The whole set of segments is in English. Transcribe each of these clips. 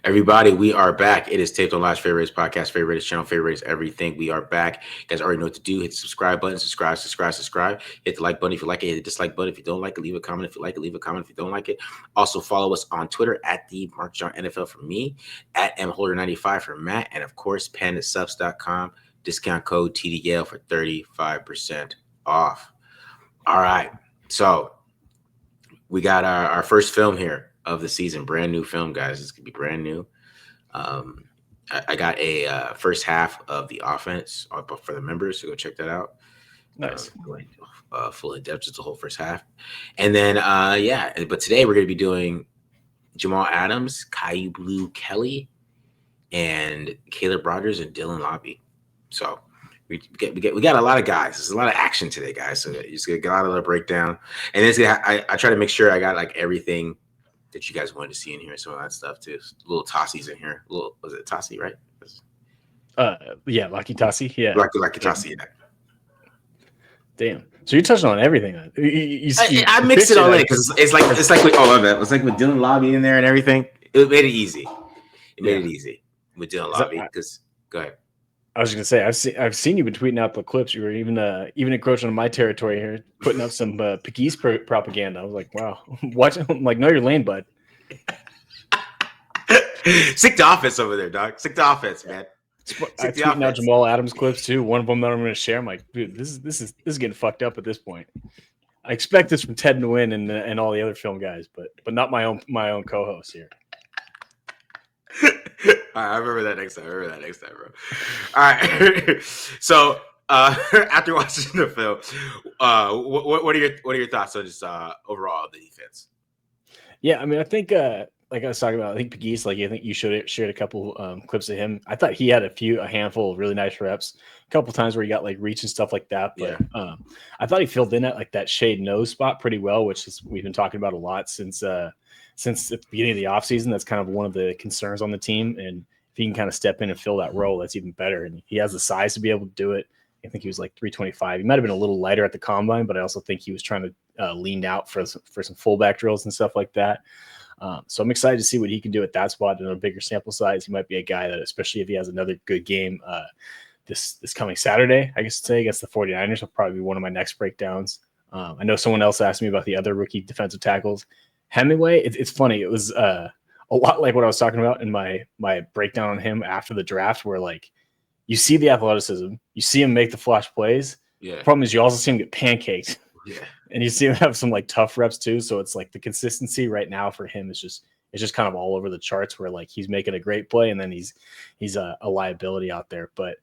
Everybody, we are back. It is Taped on Live's Favorite Race Podcast, Favorite Race Channel, Favorite Race Everything. We are back. You guys already know what to do. Hit the subscribe button, subscribe. Hit the like button if you like it. Hit the dislike button if you don't like it. Leave a comment if you like it. Leave a comment if you don't like it. Also, follow us on Twitter at the Mark John NFL for me, at mholder95 for Matt, and of course, pandasubs.com. Discount code TDL for 35% off. All right. So we got our first film here of the season, brand new film, guys. It's gonna be brand new. I got a first half of the offense for the members, so go check that out. Nice. Full in depth, just the whole first half, and then but today we're gonna be doing Jamal Adams, Caillou Blue Kelly, and Caleb Rogers and Dylan Laube. So we got a lot of guys. There's a lot of action today, guys. So you just get a lot of the breakdown, and then I try to make sure I got like everything that you guys wanted to see in here, some of that stuff too. Little Tossies in here. Was it Tossie, right? Yeah, Lucky Tossie. Yeah, Lucky Tossie. Yeah. Damn. So you're touching on everything. I mixed it all in because it's like with all of it. It's like with Dylan Laube in there and everything. It made it easy. It made it easy with Dylan Laube. Because go ahead. I was just gonna say I've seen you been tweeting out the clips. You were even encroaching on my territory here, putting up some Pegues propaganda. I was like, wow, watch. I'm like, know your lane, bud. Stick to offense over there, dog. Stick to offense, man. I tweeting out Jamal Adams clips too. One of them that I'm going to share. I'm like, dude, this is getting fucked up at this point. I expect this from Ted and Win and all the other film guys, but not my own co-host here. All right, I remember that next time. Bro. All right. So after watching the film, what are your thoughts on just overall the defense? Yeah, I mean, I think like I was talking about, I think Pegues, I think you shared a couple clips of him. I thought he had a handful of really nice reps. A couple times where he got like reach and stuff like that. But I thought he filled in at like that shade nose spot pretty well, which is we've been talking about a lot since the beginning of the offseason. That's kind of one of the concerns on the team. And if he can kind of step in and fill that role, that's even better. And he has the size to be able to do it. I think he was like 325. He might have been a little lighter at the combine, but I also think he was trying to lean out for some fullback drills and stuff like that. So I'm excited to see what he can do at that spot in a bigger sample size. He might be a guy that, especially if he has another good game this coming Saturday, I guess today against the 49ers, will probably be one of my next breakdowns. I know someone else asked me about the other rookie defensive tackles. Hemingway, it's funny. It was a lot like what I was talking about in my breakdown on him after the draft, where like you see the athleticism, you see him make the flash plays. Yeah. The problem is you also see him get pancaked. Yeah. And you see him have some like tough reps too. So it's like the consistency right now for him is just kind of all over the charts, where like he's making a great play and then he's a liability out there. But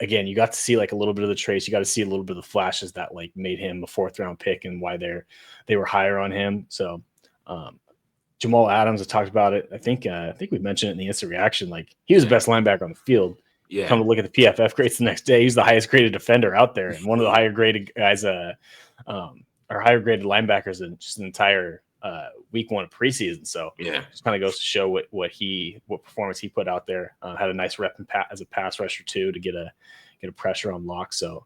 again, you got to see like a little bit of the trace. You got to see a little bit of the flashes that like made him a 4th round pick and why they were higher on him. So Jamal Adams, I talked about it. I think we mentioned it in the instant reaction. Like he was the best linebacker on the field. Yeah. Come to look at the PFF grades the next day. He's the highest graded defender out there and one of the higher graded guys, or higher graded linebackers in just an entire week 1 of preseason. So just kind of goes to show what performance he put out there. Had a nice rep as a pass rusher too to get a pressure on lock. So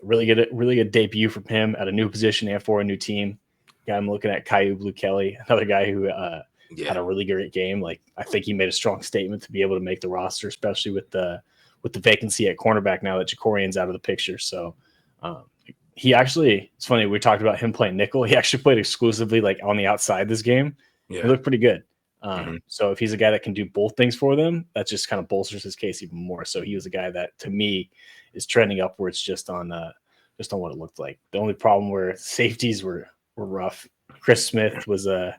really good debut from him at a new position and for a new team. Guy I'm looking at, Caillou Blue Kelly, another guy who had a really great game. Like I think he made a strong statement to be able to make the roster, especially with the vacancy at cornerback now that Jacorian's out of the picture. So he actually, it's funny, we talked about him playing nickel. He actually played exclusively like on the outside this game. Yeah. He looked pretty good. So if he's a guy that can do both things for them, that just kind of bolsters his case even more. So he was a guy that to me is trending upwards just on what it looked like. The only problem where safeties were rough. Chris Smith was a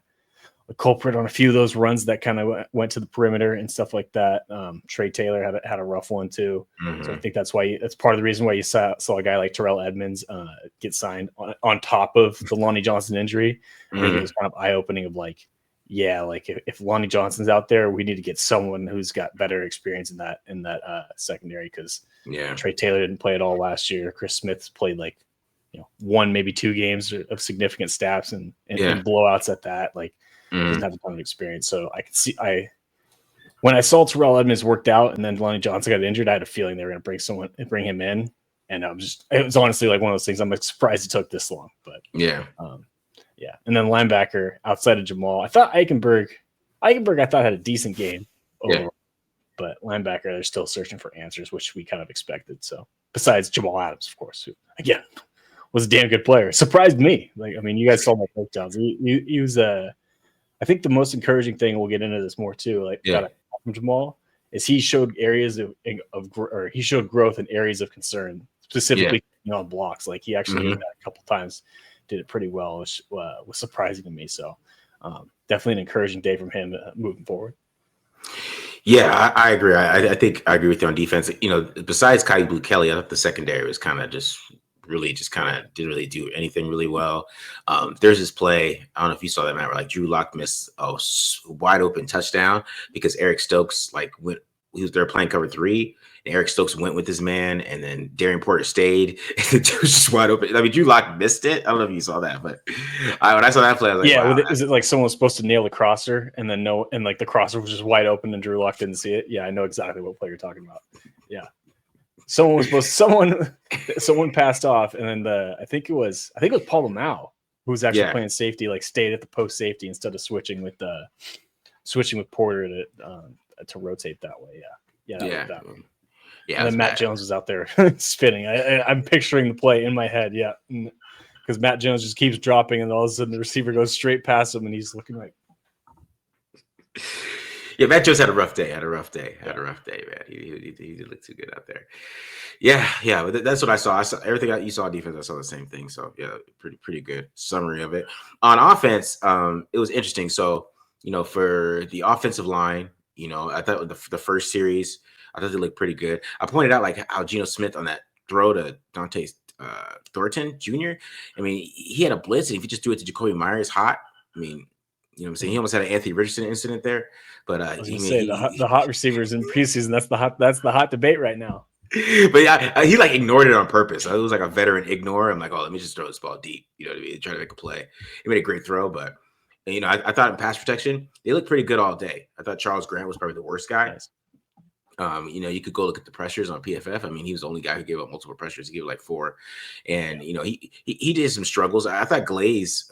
culprit on a few of those runs that kind of went to the perimeter and stuff like that. Trey Taylor had a rough one too. So I think that's part of the reason why you saw a guy like Terrell Edmonds get signed on top of the Lonnie Johnson injury. I think it was kind of eye-opening of like, if Lonnie Johnson's out there, we need to get someone who's got better experience in that secondary, because Trey Taylor didn't play at all last year. Chris Smith's played like 1, maybe 2 games of significant snaps and blowouts at that. Like doesn't have a ton of experience. So I could see when I saw Terrell Edmonds worked out and then Lonnie Johnson got injured, I had a feeling they were going to bring him in. And it was honestly like one of those things. I'm surprised it took this long, but and then linebacker outside of Jamal, I thought Eichenberg I thought had a decent game. overall. But linebacker, they're still searching for answers, which we kind of expected. So besides Jamal Adams, of course, who again was a damn good player, surprised me. Like, I mean, you guys saw my breakdowns. He was I think the most encouraging thing, we'll get into this more too, like from Jamal, is he showed areas or he showed growth in areas of concern, specifically on blocks. Like he actually ate that a couple times, did it pretty well, which was surprising to me. So definitely an encouraging day from him moving forward. Yeah, I agree. I think I agree with you on defense. You know, besides Caillou Blue Kelly, I thought the secondary was kind of just kind of didn't really do anything really well. There's this play, I don't know if you saw that, Matt, where like Drew Lock missed a wide open touchdown because Eric Stokes he was there playing cover 3, and Eric Stokes went with his man, and then Darian Porter stayed, and it was just wide open. I mean, Drew Lock missed it. I don't know if you saw that, but when I saw that play, I was like, wow. Is it like someone was supposed to nail the crosser, and then like the crosser was just wide open, and Drew Lock didn't see it? Yeah, I know exactly what play you're talking about. Yeah. Someone passed off, and then I think it was Paul Lamau who was actually playing safety, like stayed at the post safety instead of switching with Porter to rotate that way. Yeah. And then Matt Jones was out there spinning. I'm picturing the play in my head. Yeah, because Matt Jones just keeps dropping, and all of a sudden the receiver goes straight past him, and he's looking like. Yeah, Matt Jones had a rough day. Man. He did look too good out there. Yeah. But that's what I saw. I saw everything you saw on defense. I saw the same thing. So yeah, pretty good summary of it. On offense, it was interesting. So for the offensive line, I thought the first series, I thought they looked pretty good. I pointed out like how Geno Smith on that throw to Dante Thornton Jr. I mean, he had a blitz, and if you just do it to Jacoby Myers hot, I mean. You know what I'm saying? He almost had an Anthony Richardson incident there, but the hot receivers in preseason. That's the hot debate right now. But yeah, he like ignored it on purpose. It was like a veteran ignore. I'm like, let me just throw this ball deep. You know what I mean? Try to make a play. He made a great throw, but I thought in pass protection they looked pretty good all day. I thought Charles Grant was probably the worst guy. Nice. You could go look at the pressures on PFF. I mean, he was the only guy who gave up multiple pressures. He gave like 4, and he did some struggles. I thought Glaze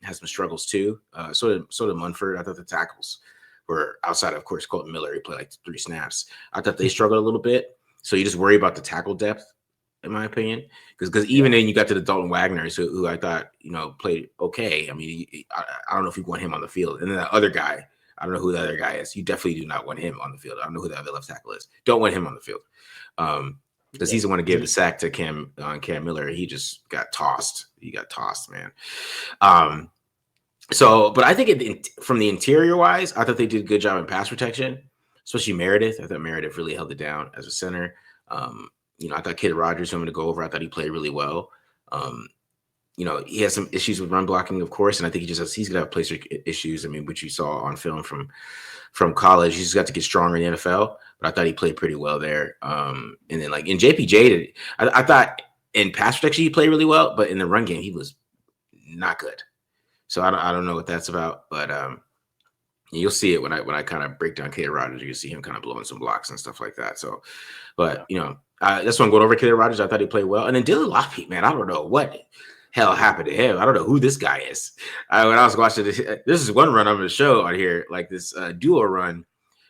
has some struggles too. So did Munford. I thought the tackles were outside of course, Colton Miller. He played like 3 snaps. I thought they struggled a little bit. So you just worry about the tackle depth, in my opinion, because even then you got to the Dalton Wagners, who I thought played okay. I mean, I don't know if you want him on the field, and then that other guy. I don't know who the other guy is. You definitely do not want him on the field. I don't know who the other left tackle is. Don't want him on the field. Because he's the one who gave the sack to Cam Miller. He just got tossed. He got tossed, man. But I think from the interior wise, I thought they did a good job in pass protection, especially Meredith. I thought Meredith really held it down as a center. I thought Kid Rogers, who I'm going to go over, I thought he played really well. He has some issues with run blocking, of course, and I think he's going to have placer issues. I mean, which you saw on film from college. He's got to get stronger in the NFL, but I thought he played pretty well there. And then like in JPJ, I thought in pass protection he played really well, but in the run game he was not good. So I don't know what that's about, but you'll see it when I kind of break down Kid Rogers. You can see him kind of blowing some blocks and stuff like that. So, but that's why I'm going over Kid Rogers. I thought he played well, and then Dylan Laube, man, I don't know what hell happened to him. I don't know who this guy is. When I was watching this is one run I'm going to show on here, like this duo run.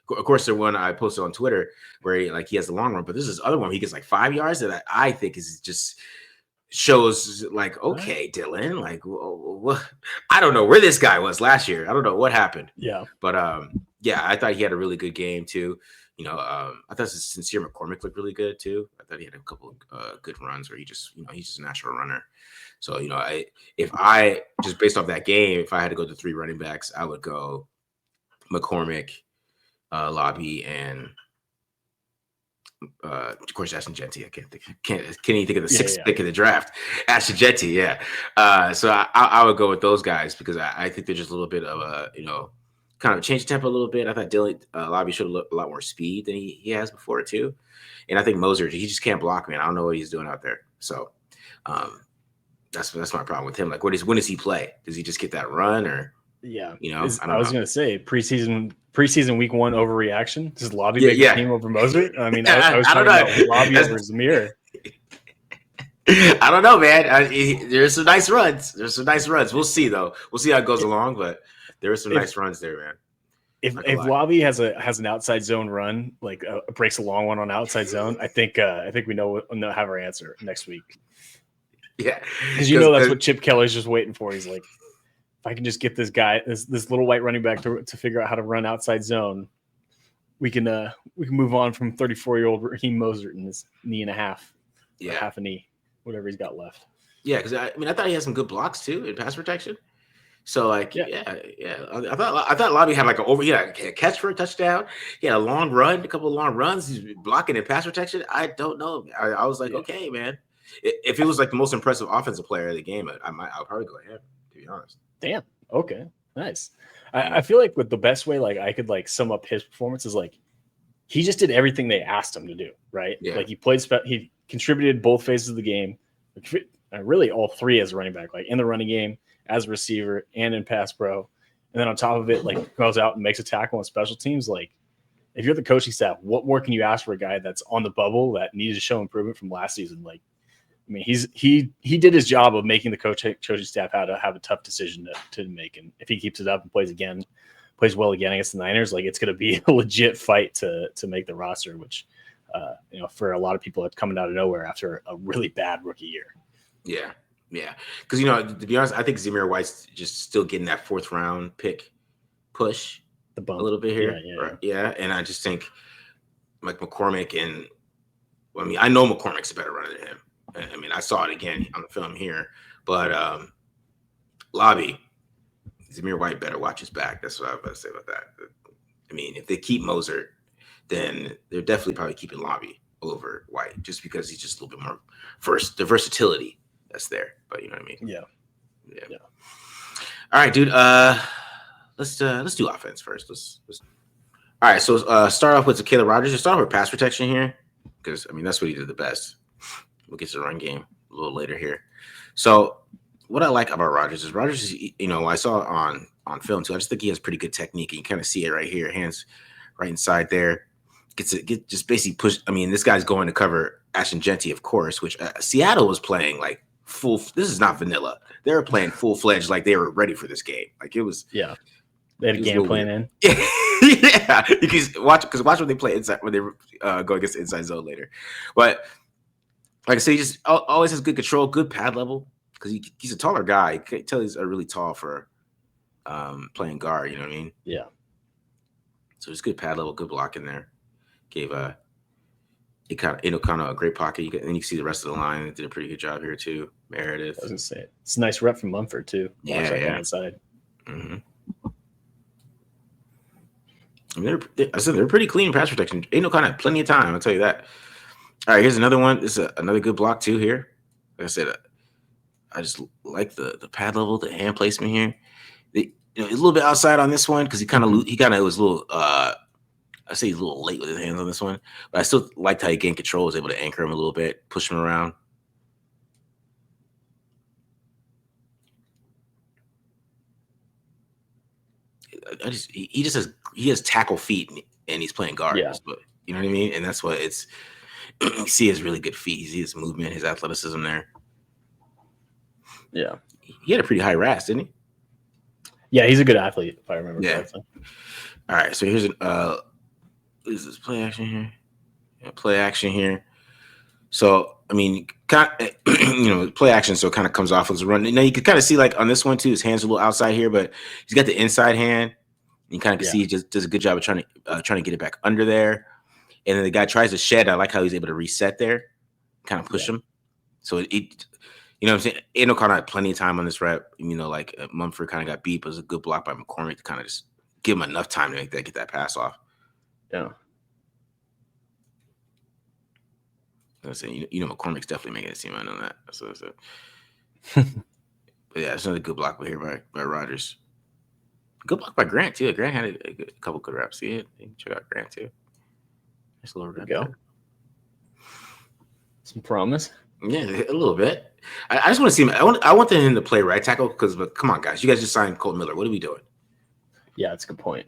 Of course, the one I posted on Twitter where he has the long run, but this is other one. He gets like 5 yards that I think is just shows like, okay, Dylan, like, what? I don't know where this guy was last year. I don't know what happened. Yeah. But I thought he had a really good game too. I thought Sincere McCormick looked really good too. I thought he had a couple of good runs where he's just a natural runner. So, if I just based off that game, if I had to go to 3 running backs, I would go McCormick, Laube, and of course Ashton Jeanty. I can't even think of the sixth pick of the draft. Ashton Jeanty, yeah. So I would go with those guys because I think they're just a little bit of a kind of change the tempo a little bit. I thought Dylan Laube showed a lot more speed than he has before too, and I think Moser, he just can't block, man. I don't know what he's doing out there. So that's my problem with him. Like, when does he play? Does he just get that run or? Yeah, I was going to say preseason week 1 overreaction. Does Laube make the team over Moser? I mean, I was talking about Laube over Zamir. I don't know, man. There's some nice runs. We'll see though. We'll see how it goes along, but there are some nice runs there, man. If Laube has an outside zone run, like breaks a long one on outside zone, I think we know have our answer next week. Yeah, because that's what Chip Kelly's just waiting for. He's like, if I can just get this guy, this little white running back to figure out how to run outside zone, we can move on from 34-year-old Raheem Mostert in his knee and a half, half a knee, whatever he's got left. Yeah, because I thought he had some good blocks too in pass protection. So like, yeah. I thought Laube had like a catch for a touchdown. He had a long run, a couple of long runs. He's blocking in pass protection. I don't know. I was like, okay, man. If it was like the most impressive offensive player of the game, I'll probably go ahead, to be honest. Damn. Okay. Nice. I feel like with the best way, like I could like sum up his performance is like he just did everything they asked him to do, right? Yeah. Like he contributed both phases of the game, really all three as a running back, like in the running game, as a receiver, and in pass pro. And then on top of it, like goes out and makes a tackle on special teams. Like if you're the coaching staff, what more can you ask for a guy that's on the bubble that needed to show improvement from last season? Like, I mean, he did his job of making the coaching staff have to have a tough decision to make. And if he keeps it up and plays well again against the Niners, like it's going to be a legit fight to make the roster, which, for a lot of people, it's coming out of nowhere after a really bad rookie year. Yeah. Yeah. Because, to be honest, I think Zamir White's just still getting that 4th round pick push the bump a little bit here. Yeah. And I just think like McCormick I know McCormick's a better runner than him. I mean, I saw it again on the film here, but Laube, Zamir White better watch his back. That's what I was about to say about that. I mean, if they keep Mostert, then they're definitely probably keeping Laube over White just because he's just a little bit more the versatility that's there. But you know what I mean? Yeah. All right, dude. Let's do offense first. Let's. All right, so start off with Caleb Rogers. Let's start off with pass protection here because I mean that's what he did the best. We'll get to the run game a little later here. So what I like about Rogers is I saw on film too. I just think he has pretty good technique. And you kind of see it right here, hands right inside there. Just basically push. I mean, this guy's going to cover Ashton Genty, of course, which Seattle was playing like full. This is not vanilla. They were playing full fledged, like they were ready for this game. Like it was. Yeah, they had a game plan in. Yeah, because watch when they play inside when they go against the inside zone later, but. Like I say, he just always has good control, good pad level because he's a taller guy. You can tell he's really tall for playing guard. You know what I mean? Yeah. So it's good pad level, good block in there. Gave kind of a great pocket. And you can see the rest of the line. They did a pretty good job here too. Meredith. I was gonna say it's a nice rep from Mumford too. Yeah. Inside. Mm-hmm. I mean, they're pretty clean pass protection. Plenty of time. I'll tell you that. All right, here's another one. This is another good block too here. Like I said, I just like the pad level, the hand placement here. He's a little bit outside on this one because he kind of was a little. I say he's a little late with his hands on this one, but I still liked how he gained control. Was able to anchor him a little bit, push him around. He has tackle feet and he's playing guard. Yeah. But you know what I mean, and that's what it's. You see his really good feet. You see his movement, his athleticism there. Yeah. He had a pretty high RAS, didn't he? Yeah, he's a good athlete, if I remember correctly. All right, so here's is this play action here? Yeah, play action here. So, I mean, play action, so it kind of comes off as a run. Now, you can kind of see, like, on this one, too, his hand's a little outside here, but he's got the inside hand. You kind of can see he just does a good job of trying to get it back under there. And then the guy tries to shed. I like how he's able to reset there, kind of push him. So you know what I'm saying? Aidan kind of had plenty of time on this rep. Mumford kind of got beat, but it was a good block by McCormick to kind of just give him enough time to get that pass off. Yeah. I'm saying, McCormick's definitely making it seem I know that. That's what I said. But yeah, it's another good block here by Rogers. Good block by Grant too. Grant had a couple good reps. See it? You can check out Grant too. Nice little rep. Go. Some promise. Yeah, a little bit. I just want to see him. I want him to play right tackle because, come on, guys, you guys just signed Colt Miller. What are we doing? Yeah, that's a good point.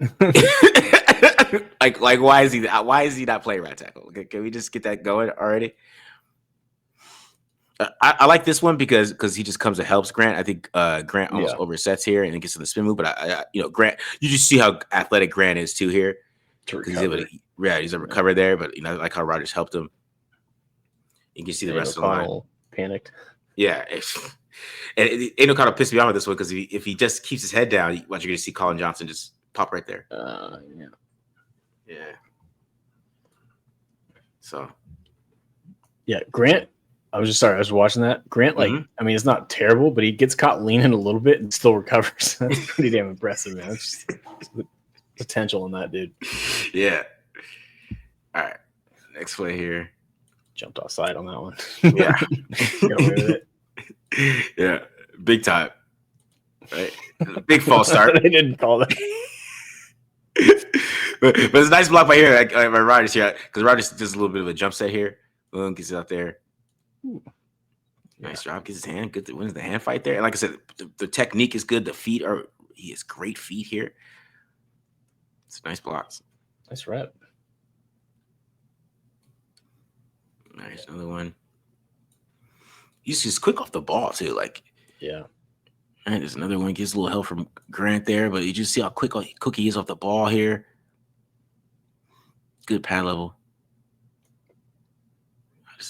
like why is he not playing right tackle? Can we just get that going already? I like this one because he just comes and helps Grant. I think Grant almost oversets here and it gets to the spin move. But I Grant, you just see how athletic Grant is too here. To He's able to, he's a recover there. But I like how Rogers helped him. You can see the rest of the line. Panicked. Yeah, and Aidan kind of pissed me off with this one because if he just keeps his head down, you're going to see Colin Johnson just pop right there. Yeah. So. Yeah, Grant. I was watching that. Grant, I mean, it's not terrible, but he gets caught leaning a little bit and still recovers. That's pretty damn impressive, man. That's just potential in that dude. Yeah. All right. Next play here. Jumped offside on that one. Yeah. Got away with it. Yeah. Big time. Right. Big false start. They didn't call that. but it's a nice block by here. By Rogers here. Because Rogers does a little bit of a jump set here. Boom, gets it out there. Nice job. Gets his hand. Good. Wins the hand fight there. And like I said, the technique is good. The feet he has great feet here. It's nice blocks. Nice rep. Nice. Another one. He's just quick off the ball too. Yeah. And there's another one. Gets a little help from Grant there, but you just see how quick he is off the ball here. Good pad level.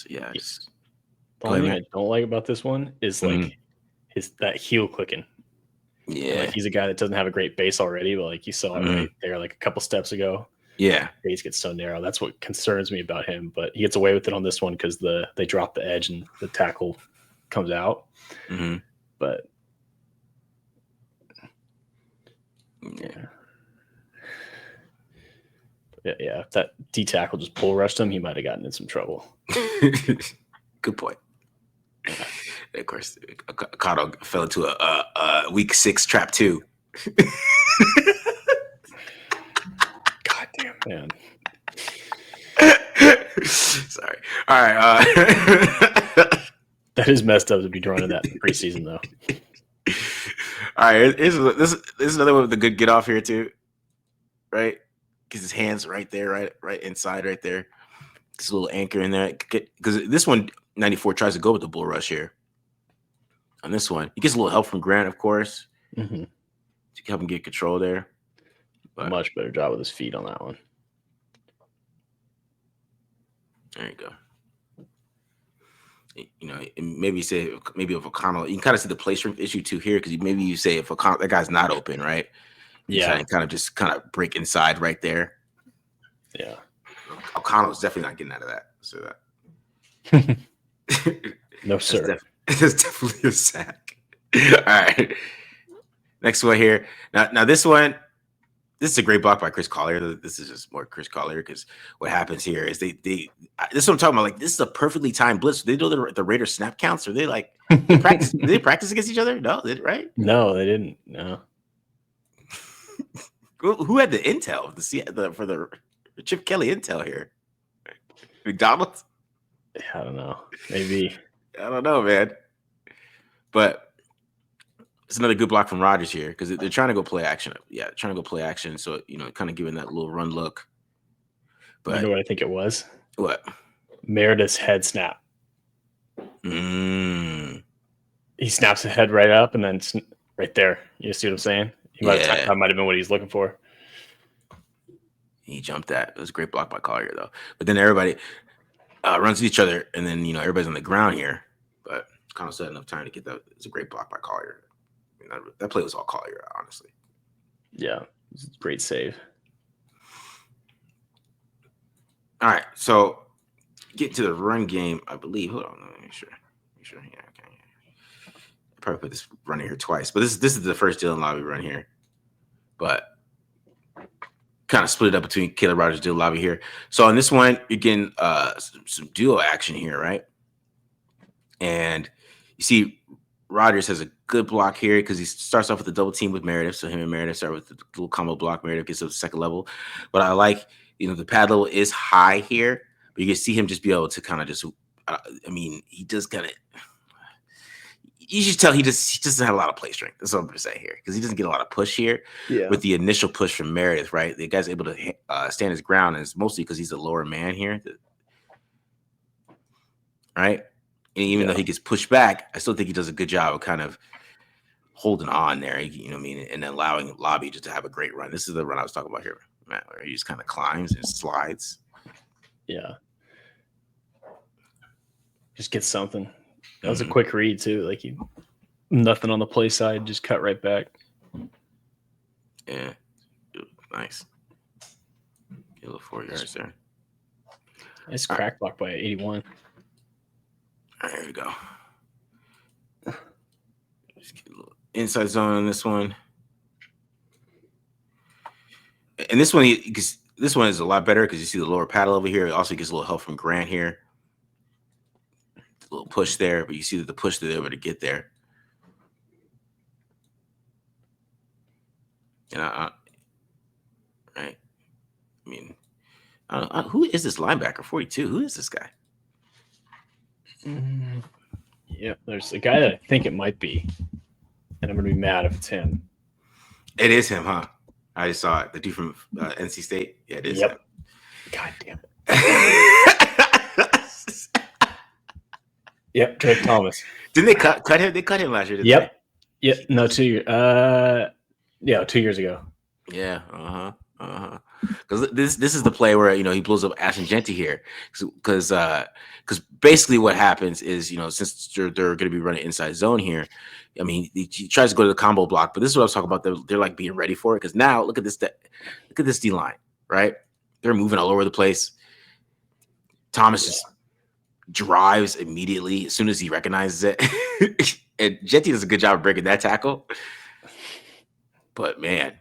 The only thing I don't like about this one is that heel clicking. Yeah, he's a guy that doesn't have a great base already, but you saw it right there, a couple steps ago. Yeah, base gets so narrow. That's what concerns me about him. But he gets away with it on this one because they drop the edge and the tackle comes out. But yeah, if that D tackle just pull rushed him, he might have gotten in some trouble. Good point. Of course, Cotto fell into a week 6 trap 2. God damn, man. Sorry. All right. That is messed up to be drawn in that preseason, though. All right. This is another one with a good get off here, too. Right? Gets his hands right there, right inside, right there. Gets a little anchor in there. Because this one, 94 tries to go with the bull rush here. On this one, he gets a little help from Grant, of course, to help him get control there. But much better job with his feet on that one. There you go. Maybe you say if O'Connell, you can kind of see the play strength issue too here because maybe you say if O'Connell, that guy's not open, right? Yeah, kind of break inside right there. Yeah, O'Connell's definitely not getting out of that. So that. No, sir. That's definitely a sack. All right. Next one here. Now this one, this is a great block by Chris Collier. This is just more Chris Collier because what happens here is this is what I'm talking about. This is a perfectly timed blitz. They do the Raiders snap counts, or they practice? Did they practice against each other? No, right? No, they didn't. No. Who had the intel for the Chip Kelly intel here? McDonald's? I don't know. Maybe. I don't know, man. But it's another good block from Rodgers here because they're trying to go play action. Yeah, trying to go play action. So, kind of giving that little run look. But you know what I think it was? What? Meredith's head snap. He snaps the head right up and then right there. You see what I'm saying? That might have been what he's looking for. He jumped that. It was a great block by Collier, though. But then everybody runs to each other, and then everybody's on the ground here. But kind of set enough time to get that. It's a great block by Collier. I mean, that play was all Collier, honestly. Yeah, great save. All right, so get to the run game, I believe. Hold on, let me make sure. Yeah, okay. I probably put this run here twice, but this is the first Dylan Laube run here. But kind of split it up between Caleb Rogers and Dylan Laube here. So on this one, you're getting some duo action here, right? And you see Rogers has a good block here because he starts off with a double team with Meredith. So him and Meredith start with the little combo block. Meredith gets to the second level. But I like, the pad level is high here, but you can see him just be able to kind of just, he does kind of, you should tell he doesn't have a lot of play strength. That's what I'm going to say here because he doesn't get a lot of push here with the initial push from Meredith, right? The guy's able to stand his ground, and it's mostly because he's a lower man here. Right? And even though he gets pushed back, I still think he does a good job of kind of holding on there, you know what I mean, and allowing Laube just to have a great run. This is the run I was talking about here, Matt, where he just kind of climbs and slides. Yeah. Just get something. That was a quick read too. Like nothing on the play side, just cut right back. Yeah. Nice. Get a little 4 yards there. Nice crack block by 81. All right, here we go. Just get a little inside zone on this one. And this one, because this one is a lot better because you see the lower paddle over here. It also gets a little help from Grant here. A little push there, but you see that the push that they're able to get there. And right. I mean, who is this linebacker? 42. Who is this guy? Yeah, there's a guy that I think it might be, and I'm gonna be mad if it's him. It is him, huh? I just saw it. The dude from NC State. Yeah, it is him. God damn it. Yep, Drake Thomas. Didn't they cut him? They cut him last year. Yep. Yep. No, 2 years. 2 years ago. Yeah. Because this is the play where he blows up Ashton Genty here, because basically what happens is since they're going to be running inside zone here, I mean he tries to go to the combo block, but this is what I was talking about. They're like being ready for it, because now look at this D line, right? They're moving all over the place. Thomas just drives immediately as soon as he recognizes it, and Genty does a good job of breaking that tackle. But man.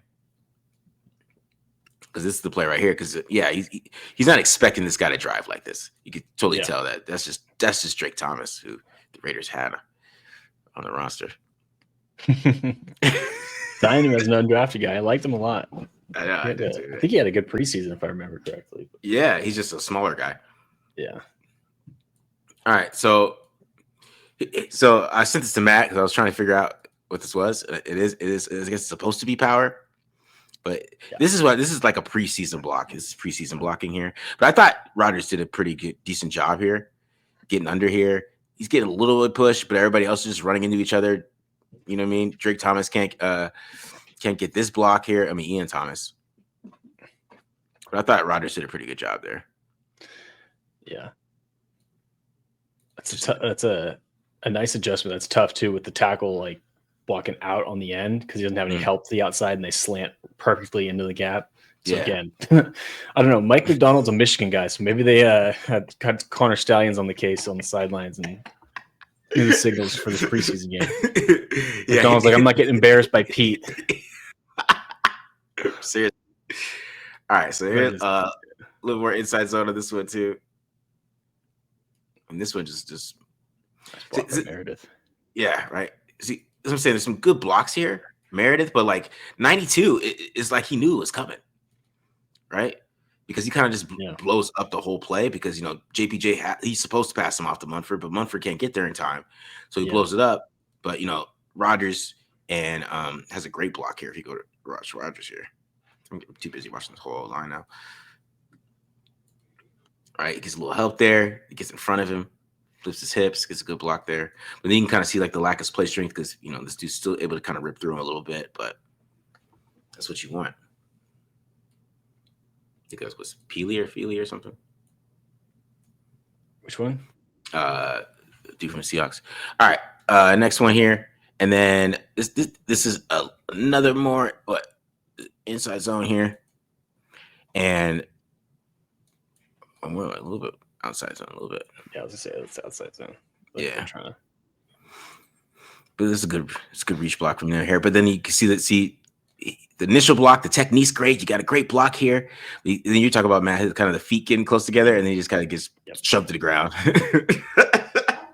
Because this is the play right here. Because he's not expecting this guy to drive like this. You could totally tell that. That's just Drake Thomas, who the Raiders had on the roster. Signed him as an undrafted guy. I liked him a lot. I think he had a good preseason, if I remember correctly. Yeah, he's just a smaller guy. Yeah. All right, so I sent this to Matt because I was trying to figure out what this was. It is I guess supposed to be power. But this is like a preseason block. This is preseason blocking here. But I thought Rodgers did a pretty decent job here, getting under here. He's getting a little bit push, but everybody else is just running into each other. You know what I mean? Drake Thomas can't get this block here. I mean, Ian Thomas. But I thought Rodgers did a pretty good job there. Yeah, that's a nice adjustment. That's tough too with the tackle like walking out on the end because he doesn't have any help to the outside, and they slant perfectly into the gap. So again, I don't know. Mike McDonald's a Michigan guy, so maybe they had Connor Stallions on the case on the sidelines and knew the signals for this preseason game. McDonald's like, I'm not getting embarrassed by Pete. Seriously. All right, so here's a little more inside zone of this one too. And this one just Meredith. Yeah, right. See, as I'm saying, there's some good blocks here, Meredith, but like 92 is like he knew it was coming, right? Because he kind of just blows up the whole play because JPJ he's supposed to pass him off to Munford, but Munford can't get there in time, so he blows it up. But Rodgers and has a great block here. If you go to Rodgers here, I'm too busy watching this whole line now. All right, he gets a little help there. He gets in front of him, flips his hips, gets a good block there. But then you can kind of see like the lack of play strength because this dude's still able to kind of rip through him a little bit, but that's what you want. I think that was Feely or something. Which one? Dude from the Seahawks. All right, next one here, and then this is another more inside zone here, and I'm a little bit outside zone, a little bit. Yeah, I was gonna say it's outside zone. But this is a good reach block from there here. But then you can see the initial block, the technique's great. You got a great block here. Then you talk about Matt, kind of the feet getting close together, and then he just kind of gets shoved to the ground. You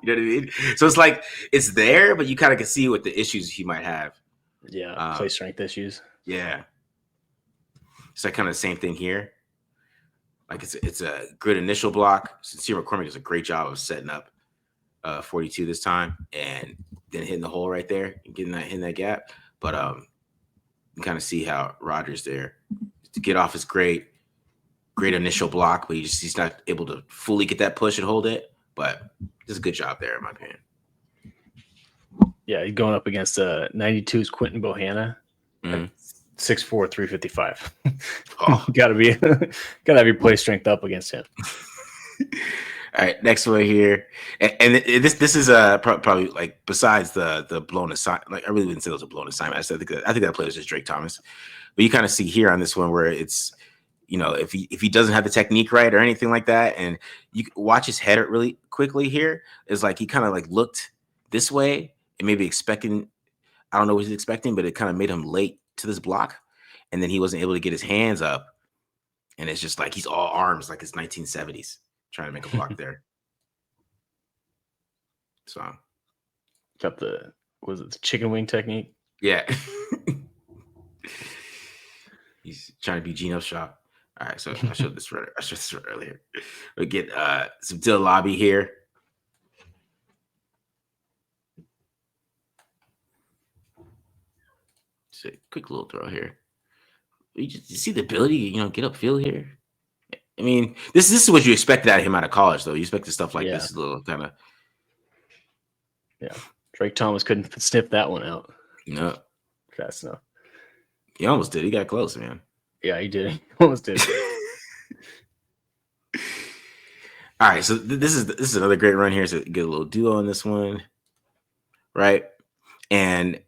know what I mean? So it's like it's there, but you kind of can see what the issues he might have. Yeah, play strength issues. Yeah, it's like kind of the same thing here. Like it's a good initial block. Sincere McCormick does a great job of setting up 42 this time and then hitting the hole right there and getting that in that gap. But you kind of see how Rodgers there to get off his great initial block, but he's not able to fully get that push and hold it. but just a good job there in my opinion. Yeah, he's going up against 92's Quentin Bohanna. 6'4", 355. Oh, gotta have your play strength up against him. All right, next one here, and this is probably like besides the blown assignment. Like I really wouldn't say it was a blown assignment. I think that player was just Drake Thomas, but you kind of see here on this one where it's, if he doesn't have the technique right or anything like that, and you watch his head really quickly here, is like he kind of like looked this way and maybe expecting, I don't know what he's expecting, but it kind of made him late to this block, and then he wasn't able to get his hands up, and it's just like he's all arms like it's 1970s trying to make a block there. So got the chicken wing technique? Yeah. He's trying to be Geno shop. All right, so I showed this earlier. We get some Dill Laube here. Just a quick little throw here. You see the ability, get upfield here. I mean, this is what you expected out of him out of college, though. You expected stuff like this, a little kind of. Yeah, Drake Thomas couldn't sniff that one out. No, fast enough. He almost did. He got close, man. Yeah, he did. He almost did. All right, so this is another great run here. So get a little duo on this one, right? And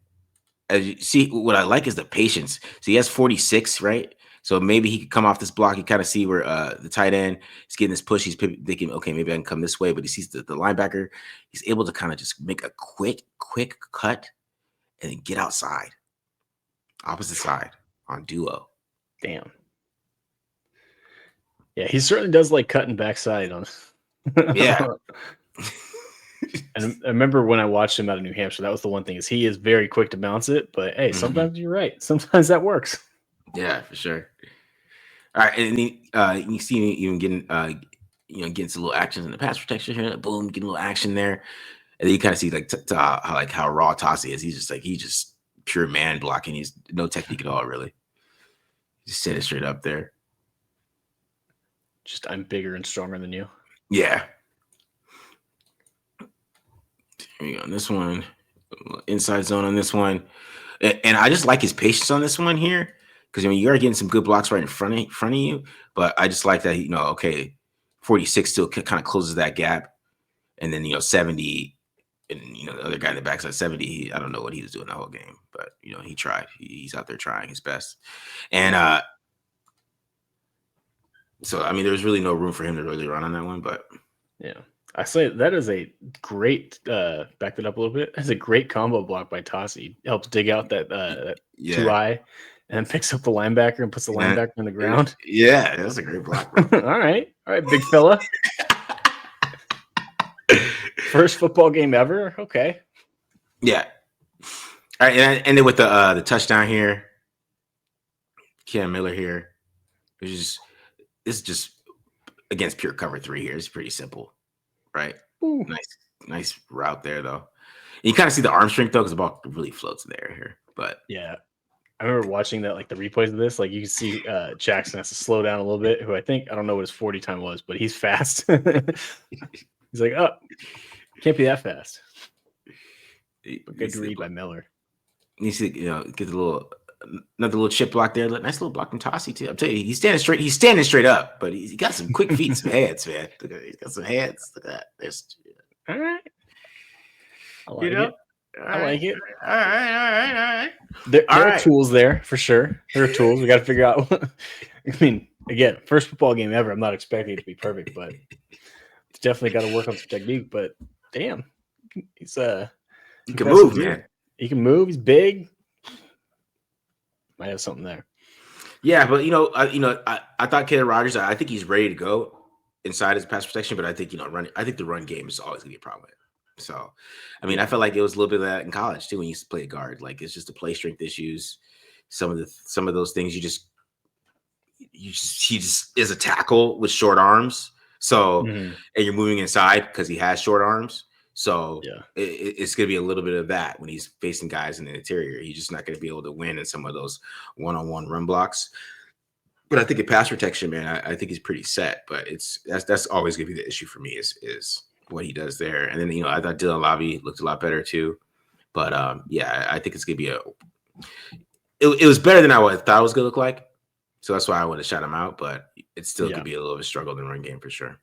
as you see, what I like is the patience. So he has 46, right? So maybe he could come off this block. You kind of see where the tight end is getting this push. He's thinking, okay, maybe I can come this way, but he sees the linebacker. He's able to kind of just make a quick cut and then get outside, opposite side on duo. Damn. Yeah, he certainly does like cutting backside on. Yeah. And I remember when I watched him out of New Hampshire, that was the one thing, is he is very quick to bounce it. But hey, sometimes you're right. Sometimes that works. Yeah, for sure. All right, and then you see me even getting getting some little actions in the pass protection here. Boom, getting a little action there, and then you kind of see how raw Tossie is. He's just pure man blocking. He's no technique at all, really. Just set it straight up there. Just I'm bigger and stronger than you. Yeah. Here we go on this one. Inside zone on this one, and I just like his patience on this one here. Because you are getting some good blocks right in front of you, but I just like that 46 still kind of closes that gap, and then 70, and the other guy in the backside 70. I don't know what he was doing the whole game, but he tried. He's out there trying his best, and so I mean, there's really no room for him to really run on that one. But yeah, I say that is a great back that up a little bit. That's a great combo block by Tossie. Helps dig out that 2-eye. And picks up the linebacker and puts the linebacker on the ground. Yeah, that's a great block, bro. All right, big fella. First football game ever. Okay. Yeah. All right, and then with the touchdown here, Cam Miller here, this is just against pure cover 3 here. It's pretty simple, right? Ooh. Nice route there though. And you kind of see the arm strength though, because the ball really floats there here. But yeah. I remember watching that, like the replays of this, like you can see Jackson has to slow down a little bit, who I don't know what his 40 time was, but he's fast. He's like, oh, can't be that fast. But good read by Miller. You see, get another little chip block there. Nice little block from Tossie too. I'm telling you, he's standing straight up, but he got some quick feet, some hands, man. Look at, he's got some hands. Look at that. All right. I like it. I like it. All right. There are tools there for sure. There are tools. We got to figure out. I mean, again, first football game ever. I'm not expecting it to be perfect, but it's definitely got to work on some technique. But damn, he's he can move, man. He can move. He's big. Might have something there. Yeah, but I thought Caleb Rogers. I think he's ready to go inside his pass protection, but I think I think the run game is always gonna be a problem. So, I mean, I felt like it was a little bit of that in college too when you used to play guard. Like it's just the play strength issues. Some of those things he just is a tackle with short arms. So, and you're moving inside because he has short arms. So it's going to be a little bit of that when he's facing guys in the interior. He's just not going to be able to win in some of those one-on-one run blocks. But I think in pass protection, man, I think he's pretty set. But that's always going to be the issue for me is what he does there. And then, I thought Dylan Laube looked a lot better too. But I think it's gonna be it was better than I thought it was gonna look like. So that's why I want to shout him out, but it still could be a little bit of a struggle in the run game for sure.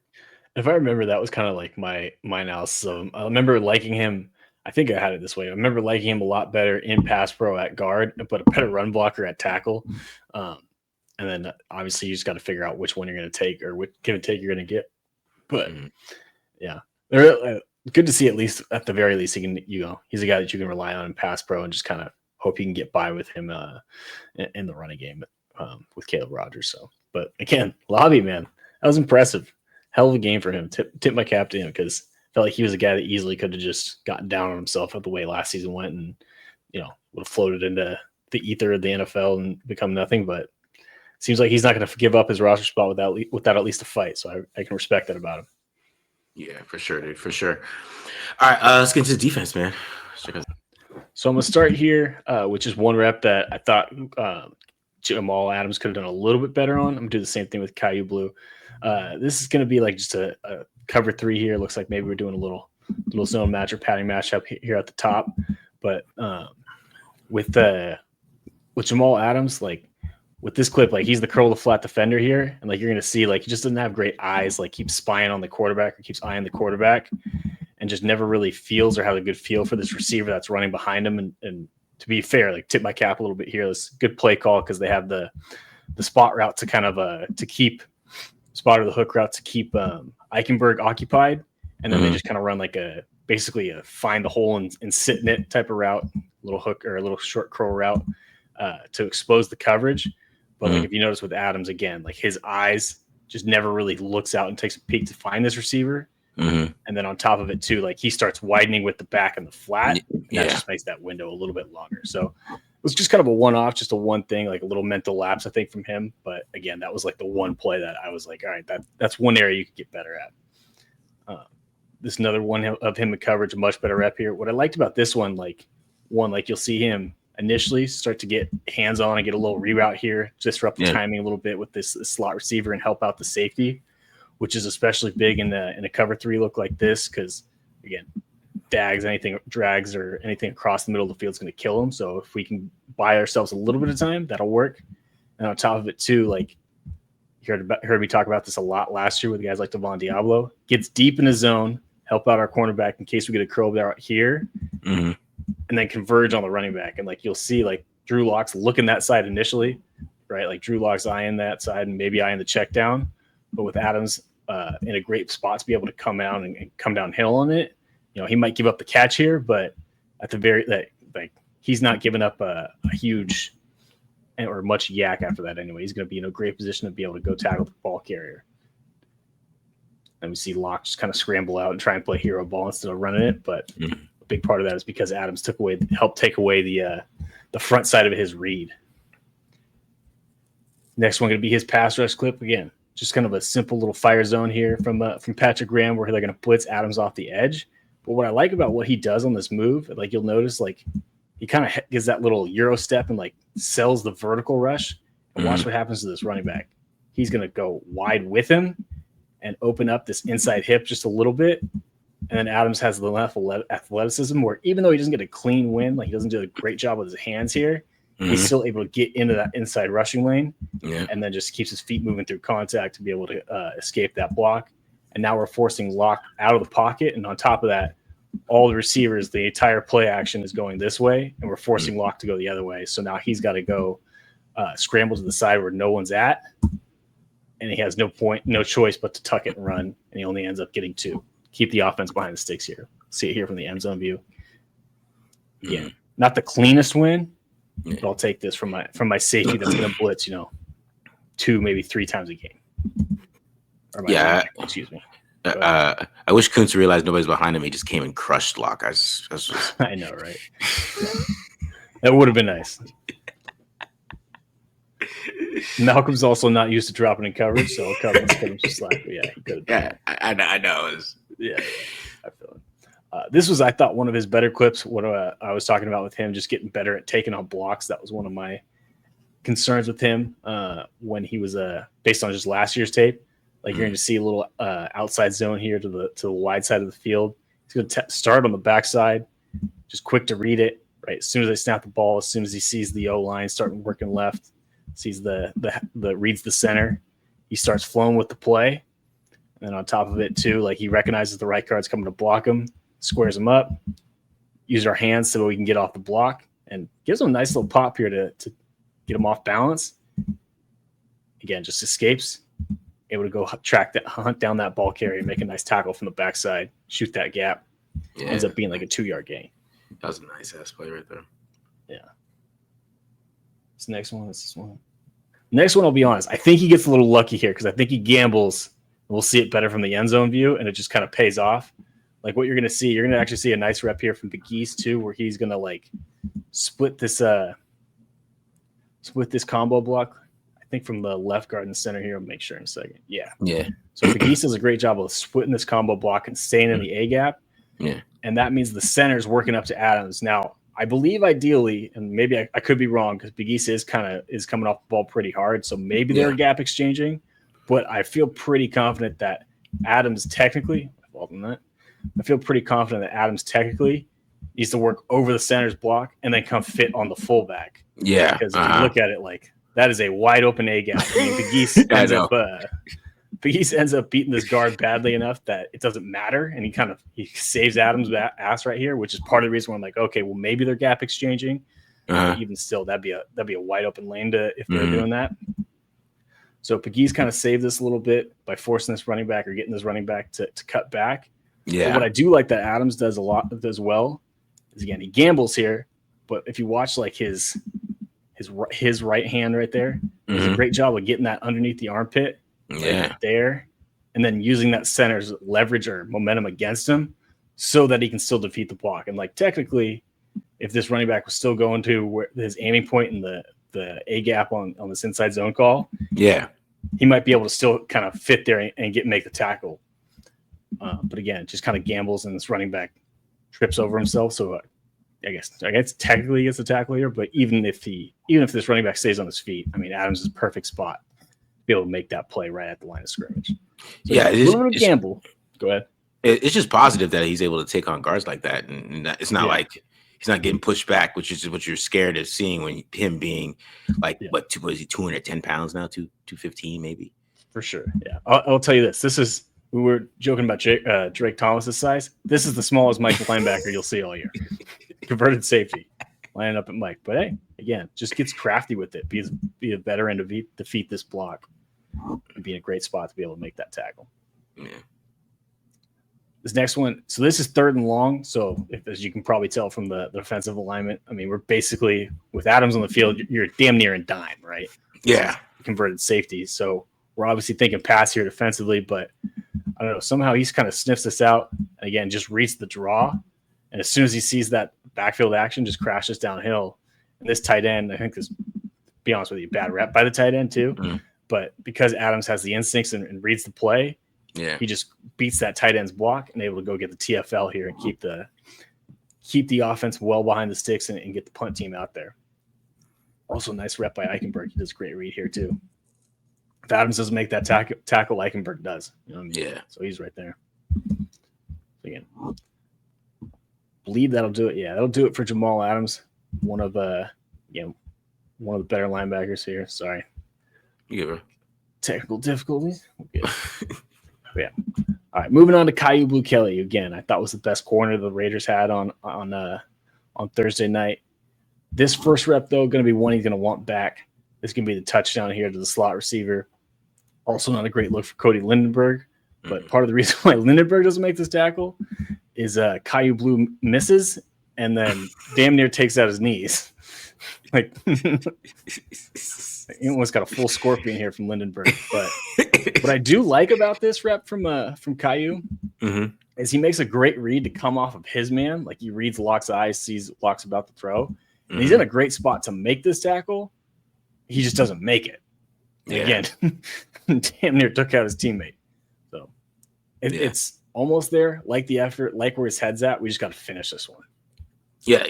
If I remember, that was kind of like my analysis of him. I remember liking him. I think I had it this way. I remember liking him a lot better in pass pro at guard, but a better run blocker at tackle. And then obviously you just got to figure out which one you're going to take or which give and take you're going to get. But yeah, they're good to see, at least at the very least, he can, he's a guy that you can rely on in pass pro and just kind of hope you can get by with him in the running game with Caleb Rogers. So, but again, Laube, man, that was impressive. Hell of a game for him. Tip my cap to him, because I felt like he was a guy that easily could have just gotten down on himself at the way last season went and, would have floated into the ether of the NFL and become nothing. But it seems like he's not going to give up his roster spot without at least a fight. So I can respect that about him. Yeah, for sure, dude. For sure. All right, let's get into the defense, man. So I'm going to start here, which is one rep that I thought Jamal Adams could have done a little bit better on. I'm going to do the same thing with Caillou Blue. This is going to be like just a cover 3 here. Looks like maybe we're doing a little zone match or padding match up here at the top. But with Jamal Adams, like with this clip, like he's the curl the flat defender here, and like you're going to see, like he just doesn't have great eyes. Like keeps spying on the quarterback or keeps eyeing the quarterback, and just never really feels or has a good feel for this receiver that's running behind him. And to be fair, like tip my cap a little bit here. This good play call, because they have the spot route to kind of to keep spot or the hook route to keep Eichenberg occupied, and then they just kind of run like basically a find the hole and sit in it type of route, little hook or a little short curl route to expose the coverage. But like if you notice with Adams, again, like his eyes just never really looks out and takes a peek to find this receiver. And then on top of it too, like he starts widening with the back and the flat. And that just makes that window a little bit longer. So it was just kind of a one-off, just a one thing, like a little mental lapse, I think, from him. But again, that was like the one play that I was like, all right, that's one area you could get better at. This another one of him in coverage, a much better rep here. What I liked about this one, like you'll see him initially start to get hands on and get a little reroute here, disrupt the timing a little bit with this slot receiver and help out the safety, which is especially big in a cover 3 look like this, because again, drags or anything across the middle of the field is going to kill him. So if we can buy ourselves a little bit of time, that'll work. And on top of it too, like you heard me talk about this a lot last year with guys like Devon Diablo, gets deep in the zone, help out our cornerback in case we get a curl out here, and then converge on the running back. And like you'll see, like Drew Lock's looking that side initially, right? Like Drew Lock's eyeing that side and maybe eyeing the check down, but with Adams in a great spot to be able to come out and come downhill on it, he might give up the catch here, but at the he's not giving up a huge or much yak after that anyway. He's going to be in a great position to be able to go tackle the ball carrier. And we see Locke just kind of scramble out and try and play hero ball instead of running it. But a big part of that is because Adams helped take away the front side of his read. Next one going to be his pass rush clip again. Just kind of a simple little fire zone here from Patrick Graham, where they're going to blitz Adams off the edge. But what I like about what he does on this move, like you'll notice, like he kind of gives that little Euro step and like sells the vertical rush. And watch what happens to this running back. He's going to go wide with him and open up this inside hip just a little bit. And then Adams has the enough athleticism where even though he doesn't get a clean win, like he doesn't do a great job with his hands here, he's still able to get into that inside rushing lane and then just keeps his feet moving through contact to be able to escape that block. And now we're forcing Locke out of the pocket. And on top of that, all the receivers, the entire play action is going this way, and we're forcing Locke to go the other way. So now he's got to go scramble to the side where no one's at, and he has no choice but to tuck it and run, and he only ends up getting 2. Keep the offense behind the sticks here. See it here from the end zone view. Again, not the cleanest win, but I'll take this from my safety that's going to blitz, 2, maybe 3 times a game. Excuse me. I wish Kuntz realized nobody's behind him. He just came and crushed Locke. I know, right? That would have been nice. Malcolm's also not used to dropping in coverage, so cut him some slack. But yeah, he could have. Yeah, I know. Yeah, I feel it. This was, I thought, one of his better clips. What I was talking about with him, just getting better at taking on blocks. That was one of my concerns with him when he was based on just last year's tape. Like you're going to see a little outside zone here to the wide side of the field. He's going to start on the backside, just quick to read it. Right, as soon as they snap the ball, as soon as he sees the O line starting working left, sees the reads the center, he starts flowing with the play. And then on top of it too, like he recognizes the right guard's coming to block him, squares him up, use our hands so we can get off the block, and gives him a nice little pop here to get him off balance. Again, just escapes, able to go hunt down that ball carrier, make a nice tackle from the backside, shoot that gap. Yeah. Ends up being like a 2-yard gain. That was a nice ass play right there. Yeah. This next one. Next one, I'll be honest. I think he gets a little lucky here because I think he gambles. We'll see it better from the end zone view, and it just kind of pays off. Like what you're going to see, you're going to actually see a nice rep here from Pegues too, where he's going to like split this combo block. I think from the left guard and center here. I'll make sure in a second. Yeah. So Pegues does a great job of splitting this combo block and staying in the A gap. Yeah. And that means the center's working up to Adams. Now, I believe ideally, and maybe I could be wrong because Pegues is coming off the ball pretty hard. So maybe they're gap exchanging, but I feel pretty confident that Adams technically, I feel pretty confident that Adams technically needs to work over the center's block and then come fit on the fullback. Yeah. Because if you look at it, like that is a wide open A gap. I mean, Pegues ends up beating this guard badly enough that it doesn't matter, and he saves Adams' ass right here, which is part of the reason why I'm like, okay, well maybe they're gap exchanging. Even still, that'd be a wide open lane if they're doing that. So Pegues kind of saved this a little bit by forcing this running back or getting this running back to cut back. Yeah. But what I do like that Adams does well is again he gambles here, but if you watch like his right hand right there, does a great job of getting that underneath the armpit. Right there, and then using that center's leverage or momentum against him so that he can still defeat the block. And like technically, if this running back was still going to where his aiming point in the A gap on this inside zone call, he might be able to still kind of fit there and make the tackle. But again, just kind of gambles, and this running back trips over himself. So I guess technically he gets the tackle here, but even if this running back stays on his feet, I mean Adams is a perfect spot be able to make that play right at the line of scrimmage. So it's gamble. Go ahead. It's just positive that he's able to take on guards like that, and it's not like he's not getting pushed back, which is what you're scared of seeing when him being like what is he 210 pounds now, 215 maybe. For sure, yeah. I'll tell you this. We were joking about Drake Thomas's size. This is the smallest Mike linebacker you'll see all year. Converted safety, lining up at Mike. But hey, again, just gets crafty with it. Be a veteran to defeat this block. And be in a great spot to be able to make that tackle. Yeah. This next one, so this is 3rd and long. So as you can probably tell from the defensive alignment, I mean, we're basically with Adams on the field, you're damn near in dime, right? Yeah. Converted safety. So we're obviously thinking pass here defensively, but I don't know. Somehow he's kind of sniffs this out and again just reads the draw. And as soon as he sees that backfield action, just crashes downhill. And this tight end, I think this, to be honest with you, bad rep by the tight end too. Mm-hmm. But because Adams has the instincts and reads the play, he just beats that tight end's block and able to go get the TFL here and keep the offense well behind the sticks and get the punt team out there. Also, nice rep by Eichenberg. He does a great read here too. If Adams doesn't make that tackle, Eichenberg does. You know what I mean? Yeah. So he's right there. So again, believe that'll do it. Yeah, that'll do it for Jamal Adams. One of the better linebackers here. Sorry. Yeah. Technical difficulties. Okay. Yeah. All right. Moving on to Caillou Blue Kelly. Again, I thought was the best corner the Raiders had on Thursday night. This first rep, though, going to be one he's going to want back. This is going to be the touchdown here to the slot receiver. Also not a great look for Cody Lindenberg. But part of the reason why Lindenberg doesn't make this tackle is Caillou Blue misses and then damn near takes out his knees. Like he almost got a full scorpion here from Lindenberg. But what I do like about this rep from Caillou is he makes a great read to come off of his man. Like he reads Locke's eyes, sees Locke's about to throw. And he's in a great spot to make this tackle. He just doesn't make it. Yeah. Again, damn near took out his teammate. So it's almost there. Like the effort, like where his head's at. We just got to finish this one. Yeah.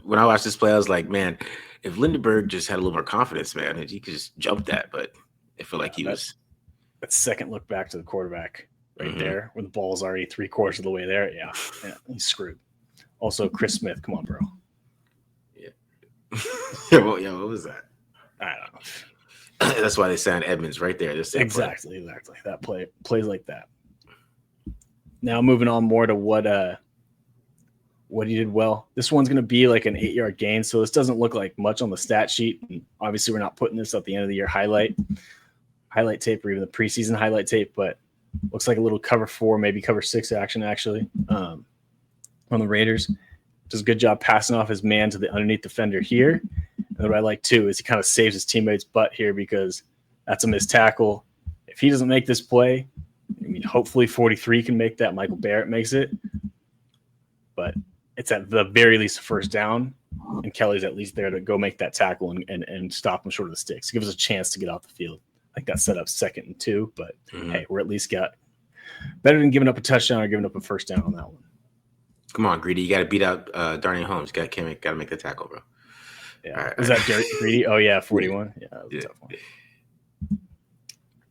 When I watched this play, I was like, man, if Lindenberg just had a little more confidence, man, he could just jump that. But I feel like he was that second look back to the quarterback right there when the ball's already 3/4 of the way there. Yeah, he's screwed. Also, Chris Smith, come on, bro. Yeah. What was that? I don't know. That's why they signed Edmonds right there. Exactly. That plays like that. Now moving on more to what he did well. This one's going to be like an 8-yard gain, so this doesn't look like much on the stat sheet. And obviously, we're not putting this at the end of the year highlight tape or even the preseason highlight tape, but looks like a little cover 4, maybe cover 6 action actually on the Raiders. Does a good job passing off his man to the underneath defender here. And what I like too is he kind of saves his teammate's butt here because that's a missed tackle. If he doesn't make this play, I mean, hopefully 43 can make that. Michael Barrett makes it, but it's at the very least a first down, and Kelly's at least there to go make that tackle and stop him short of the sticks. Give us a chance to get off the field. I think that set up 2nd and 2, but hey, we're at least got better than giving up a touchdown or giving up a first down on that one. Come on, Greedy. You got to beat out Darnell Holmes. Got to make the tackle, bro. Yeah. Right. Was that Greedy? Oh, yeah, 41. Yeah, that was a tough one.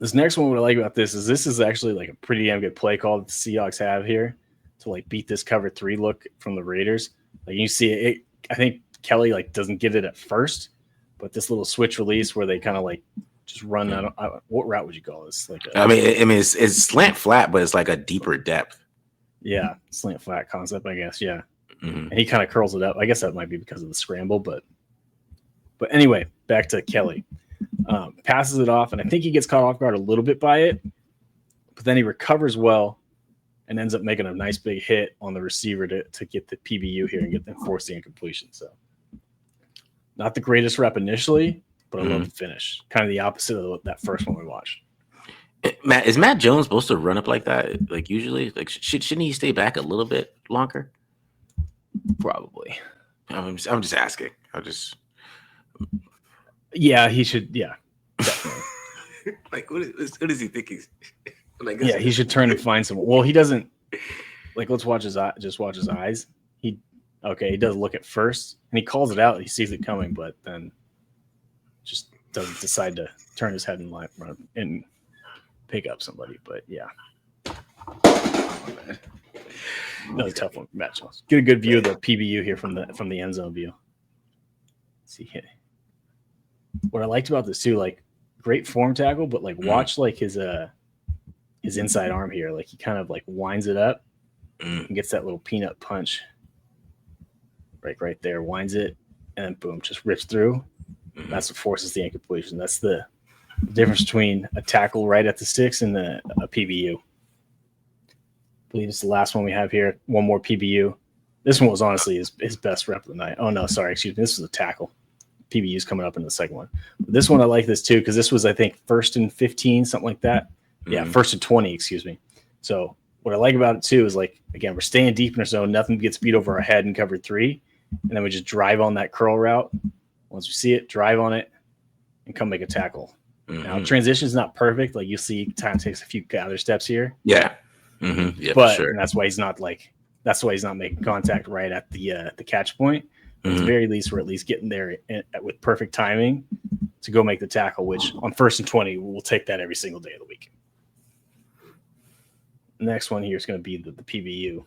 This next one, what I like about this is actually like a pretty damn good play call that the Seahawks have here to like beat this cover 3 look from the Raiders. Like you see it, I think Kelly like doesn't get it at first, but this little switch release where they kind of like just run. What route would you call this? Like it's slant flat, but it's like a deeper depth. Yeah, slant flat concept, I guess. Yeah, and he kind of curls it up. I guess that might be because of the scramble, but anyway, back to Kelly. Passes it off, and I think he gets caught off guard a little bit by it, but then he recovers well and ends up making a nice big hit on the receiver to get the PBU here and get them force the incompletion. So not the greatest rep initially, but I love the finish. Kind of the opposite of that first one we watched. Is Matt Jones supposed to run up like that? Like usually, like shouldn't he stay back a little bit longer? Probably. I'm just asking. Yeah, he should. Yeah, definitely. Like, what does he think he's? Like, yeah, he should turn and find someone. Well, he doesn't. Like, let's watch his eye. Just watch his eyes. He does look at first, and he calls it out. He sees it coming, but then just doesn't decide to turn his head and run and pick up somebody. But yeah, another tough one, Matt Jones. Get a good view of the PBU here from the end zone view. Let's see here. What I liked about this too, like great form tackle, but like watch like his inside arm here. Like he kind of like winds it up and gets that little peanut punch right there, winds it, and then boom, just rips through. That's what forces the incompletion. That's the difference between a tackle right at the sticks and a PBU. I believe it's the last one we have here. One more PBU. This one was honestly his best rep of the night. Oh no, sorry, excuse me. This was a tackle. PBU's coming up in the second one. But this one I like this too because this was I think 1st and 15, something like that. Yeah, 1st and 20, excuse me. So what I like about it too is like again we're staying deep in our zone. Nothing gets beat over our head in cover 3, and then we just drive on that curl route. Once we see it, drive on it, and come make a tackle. Now transition is not perfect. Like you see, time takes a few gather steps here. Yeah, yeah, but sure. And that's why he's not making contact right at the catch point. At the very least, we're at least getting there with perfect timing to go make the tackle, which on 1st and 20, we'll take that every single day of the week. The next one here is going to be the PBU.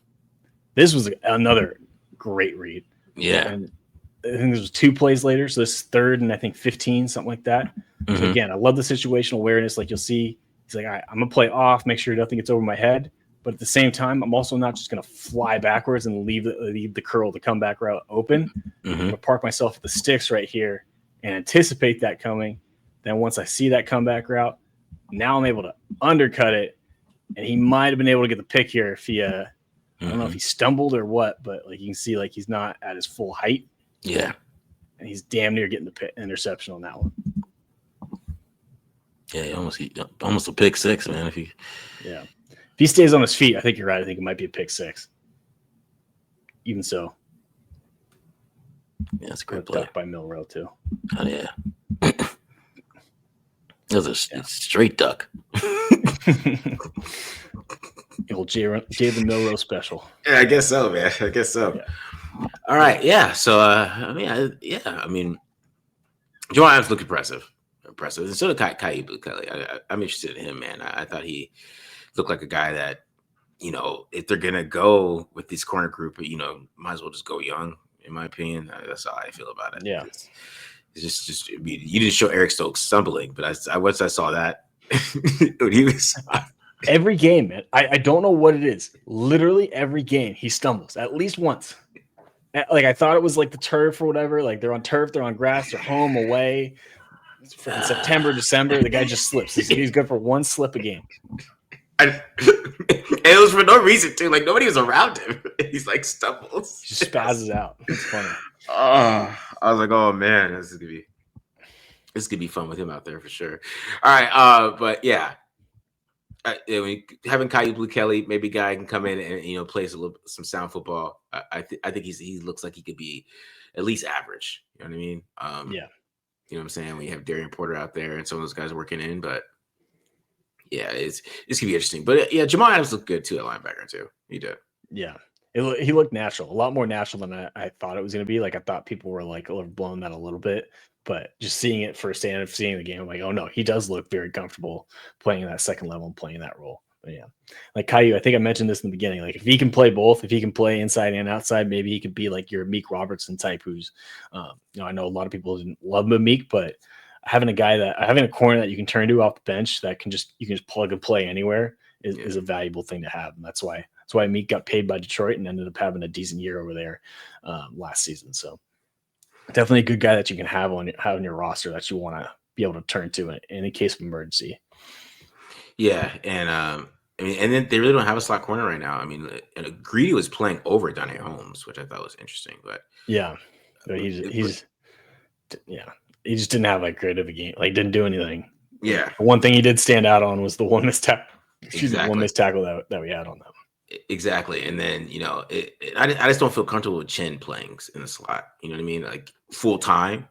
This was another great read. Yeah. And I think this was 2 plays later. So this 3rd and I think 15, something like that. So again, I love the situational awareness. Like you'll see, he's like, all right, I'm going to play off, make sure nothing gets over my head. But at the same time, I'm also not just going to fly backwards and leave the curl, the comeback route open. I'm going to park myself at the sticks right here and anticipate that coming. Then once I see that comeback route, now I'm able to undercut it. And he might have been able to get the pick here if he, I don't know if he stumbled or what, but like you can see, like he's not at his full height. Yeah. And he's damn near getting the interception on that one. Yeah, almost a pick 6, man. If he stays on his feet, I think you're right. I think it might be a pick 6. Even so. Yeah, that's a great play. Duck by Milrow, too. Oh, yeah. That was a straight duck. Old Jalen Milrow special. Yeah, I guess so, man. I guess so. Yeah. All right. Yeah. So, Jamal Adams looked impressive. impressive. And so did Caillou Blue Kelly. I'm interested in him, man. I thought he looked like a guy that, if they're gonna go with this corner group, might as well just go young. In my opinion, that's how I feel about it. Yeah, it's just I mean, you didn't show Eric Stokes stumbling, but once I saw that when he was every game, man. I don't know what it is. Literally every game he stumbles at least once. Like I thought it was like the turf or whatever. Like they're on turf, they're on grass, they're home, away. Freaking September, December, the guy just slips. He's good for one slip a game. And it was for no reason too. Like nobody was around him. He's like stumbles. He just spazzes out. It's funny. I was like, oh man, this is gonna be fun with him out there for sure. All right, but yeah, having Caillou Blue Kelly, maybe a guy can come in and play some sound football. I think he looks like he could be at least average. You know what I mean? Yeah. You know what I'm saying? When you have Darian Porter out there and some of those guys working in, but yeah, it's gonna be interesting. But yeah, Jamal Adams looked good too at linebacker too. He did. Yeah. He looked natural, a lot more natural than I thought it was going to be. Like I thought people were like overblowing that a little bit, but just seeing it firsthand, seeing the game, I'm like, oh no, he does look very comfortable playing that second level and playing that role. But yeah, like Caillou, I think I mentioned this in the beginning. Like if he can play both, if he can play inside and outside, maybe he could be like your Meek Robertson type. Who's, I know a lot of people didn't love Meek, but having a corner that you can turn to off the bench that you can just plug and play anywhere is a valuable thing to have, and that's why Meek got paid by Detroit and ended up having a decent year over there last season. So definitely a good guy that you can have on your roster that you want to be able to turn to in a case of emergency. Yeah, and and then they really don't have a slot corner right now. I mean, Greedy was playing over Donnie Holmes, which I thought was interesting. But yeah, but he just didn't have like great of a game. Like didn't do anything. Yeah, the one thing he did stand out on was the one missed tackle. Exactly. One missed tackle that we had on them. Exactly, and then I just don't feel comfortable with Chin playing in the slot. You know what I mean? Like full time,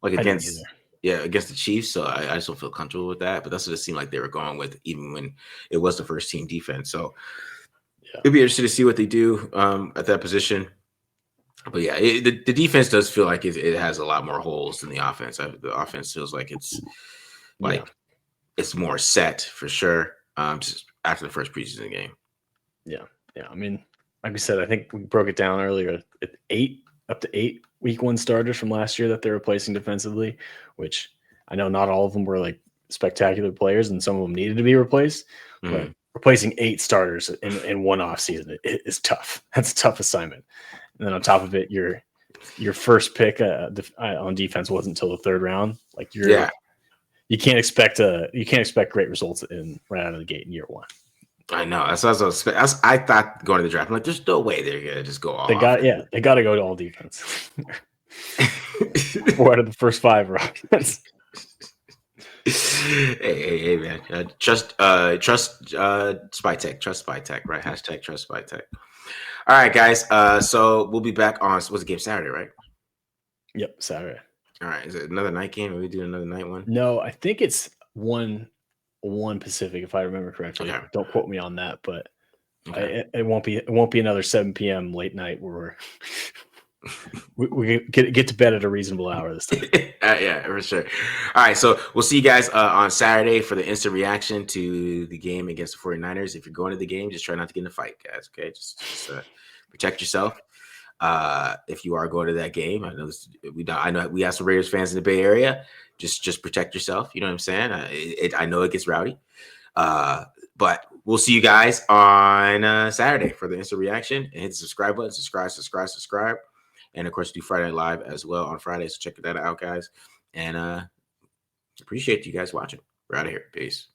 like against the Chiefs. So I just don't feel comfortable with that. But that's what it seemed like they were going with, even when it was the first team defense. So it'd be interesting to see what they do at that position. But yeah, the defense does feel like it has a lot more holes than the offense. The offense feels like it's it's more set for sure. Just after the first preseason game. Yeah. I mean, like we said, I think we broke it down earlier. Up to 8 week 1 starters from last year that they're replacing defensively, which I know not all of them were like spectacular players, and some of them needed to be replaced. Mm-hmm. But replacing 8 starters in one off season is tough. That's a tough assignment. And then on top of it, your first pick on defense wasn't until the 3rd round. Like you can't expect great results right out of the gate in year 1. I know. That's what I thought going to the draft. I'm like, there's no way they're gonna just go all. They got to go to all defense. 4 out of the first 5 are offense. Hey, man. Trust Spytech. Trust Spytech, right? Hashtag trust Spytech. All right, guys. So we'll be back on. What's the game? Saturday, right? Yep, Saturday. All right. Is it another night game? Are we doing another night one? No, I think it's 1 Pacific, if I remember correctly. Okay. Don't quote me on that, but it won't be another 7 p.m. late night where we get to bed at a reasonable hour this time. Yeah, for sure. All right, so we'll see you guys on Saturday for the instant reaction to the game against the 49ers. If you're going to the game, just try not to get in a fight, guys. Okay, just protect yourself. If you are going to that game, I know we have some Raiders fans in the Bay Area. Just protect yourself. You know what I'm saying? I know it gets rowdy, but we'll see you guys on Saturday for the instant reaction. And hit the subscribe button. Subscribe. And of course, do Friday Night Live as well on Friday. So check that out, guys. And appreciate you guys watching. We're out of here. Peace.